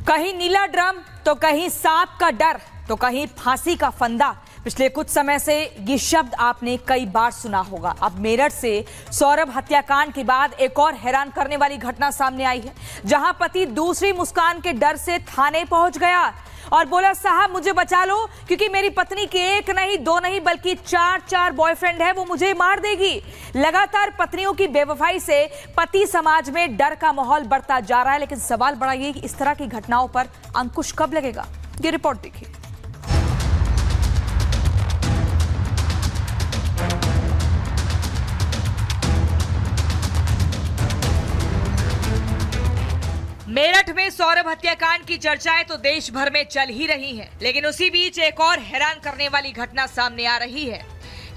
कहीं नीला ड्रम तो कहीं सांप का डर तो कहीं फांसी का फंदा। पिछले कुछ समय से ये शब्द आपने कई बार सुना होगा। अब मेरठ से सौरभ हत्याकांड के बाद एक और हैरान करने वाली घटना सामने आई है, जहां पति दूसरी मुस्कान के डर से थाने पहुंच गया और बोला, साहब मुझे बचा लो, क्योंकि मेरी पत्नी के एक नहीं दो नहीं बल्कि चार बॉयफ्रेंड है, वो मुझे मार देगी। लगातार पत्नियों की बेवफाई से पति समाज में डर का माहौल बढ़ता जा रहा है, लेकिन सवाल बड़ा ये कि इस तरह की घटनाओं पर अंकुश कब लगेगा। ये रिपोर्ट देखिए। मेरठ में सौरभ हत्याकांड की चर्चाएं तो देश भर में चल ही रही हैं, लेकिन उसी बीच एक और हैरान करने वाली घटना सामने आ रही है।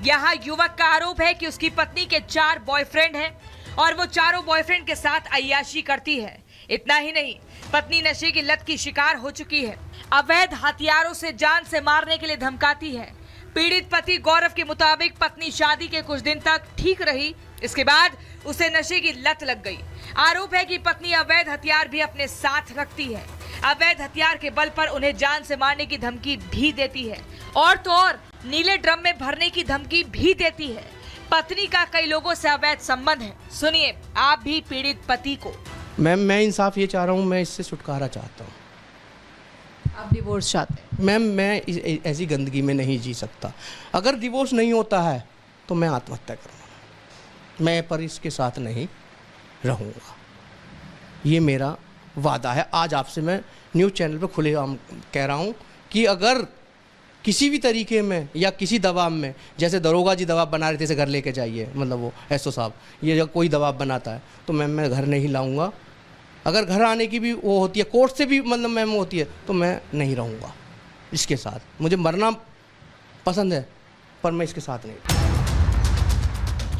यहाँ युवक का आरोप है कि उसकी पत्नी के 4 बॉयफ्रेंड हैं और वो चारों बॉयफ्रेंड के साथ अय्याशी करती है। इतना ही नहीं, पत्नी नशे की लत की शिकार हो चुकी है। अवैध हथियारों से जान से मारने के लिए धमकाती है। पीड़ित पति गौरव के मुताबिक पत्नी शादी के कुछ दिन तक ठीक रही, इसके बाद उसे नशे की लत लग गई। आरोप है कि पत्नी अवैध हथियार भी अपने साथ रखती है। अवैध हथियार के बल पर उन्हें जान से मारने की धमकी भी देती है और तो और नीले ड्रम में भरने की धमकी भी देती है। पत्नी का कई लोगों से अवैध संबंध है। सुनिए आप भी पीड़ित पति को। मैम मैं इंसाफ ये चाह रहा हूँ, मैं इससे छुटकारा चाहता हूँ। आप डिवोर्स चाहते हैं? मैम मैं ऐसी गंदगी में नहीं जी सकता। अगर डिवोर्स नहीं होता है तो मैं आत्महत्या करूँगा। मैं पर इसके साथ नहीं रहूँगा, ये मेरा वादा है। आज आपसे मैं न्यूज़ चैनल पर खुलेआम कह रहा हूँ कि अगर किसी भी तरीके में या किसी दबाव में, जैसे दरोगा जी दबाव बना रहे थे, घर लेके जाइए, मतलब वो एसओ साहब, ये जब कोई दबाव बनाता है तो मैम मैं घर नहीं लाऊंगा। अगर घर आने की भी वो होती है, कोर्ट से भी मतलब मैम होती है, तो मैं नहीं रहूँगा इसके साथ। मुझे मरना पसंद है पर मैं इसके साथ नहीं।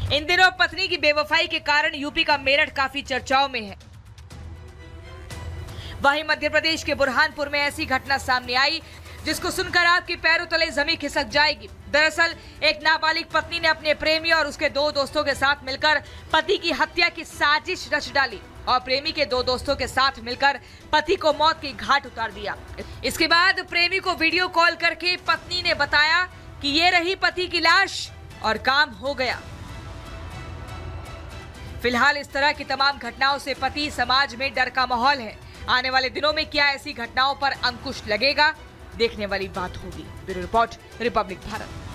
इन दिनों पत्नी की बेवफाई के कारण यूपी का मेरठ काफी चर्चाओं में है। वहीं मध्य प्रदेश के बुरहानपुर में ऐसी घटना सामने आई जिसको सुनकर आपके पैरों तले जमीन खिसक जाएगी। दरअसल एक नाबालिग पत्नी ने अपने प्रेमी और उसके 2 दोस्तों के साथ मिलकर पति की हत्या की साजिश रच डाली और प्रेमी के 2 दोस्तों के साथ मिलकर पति को मौत की घाट उतार दिया। इसके बाद प्रेमी को वीडियो कॉल करके पत्नी ने बताया कि ये रही पति की लाश और काम हो गया। फिलहाल इस तरह की तमाम घटनाओं से पति समाज में डर का माहौल है। आने वाले दिनों में क्या ऐसी घटनाओं पर अंकुश लगेगा, देखने वाली बात होगी। Bureau report, Republic Bharat.